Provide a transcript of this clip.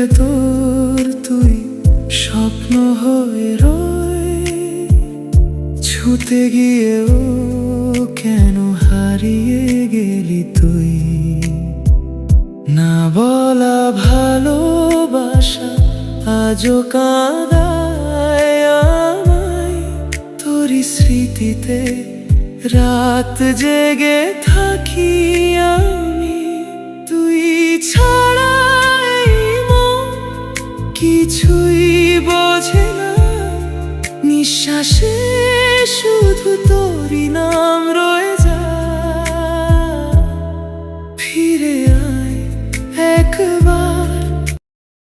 ভেতর তুই স্বপ্ন হয়ে রয়, ছুতে গিয়েও কেন হারিয়ে গেলি তুই। না বলা ভালোবাসা আজও কাঁদায় আমায়, তোরই স্মৃতিতে রাত জেগে থাকি আমি। তুই ছাড়া এই মন কিছুই বোঝে না, নিঃশ্বাসে শুধু তো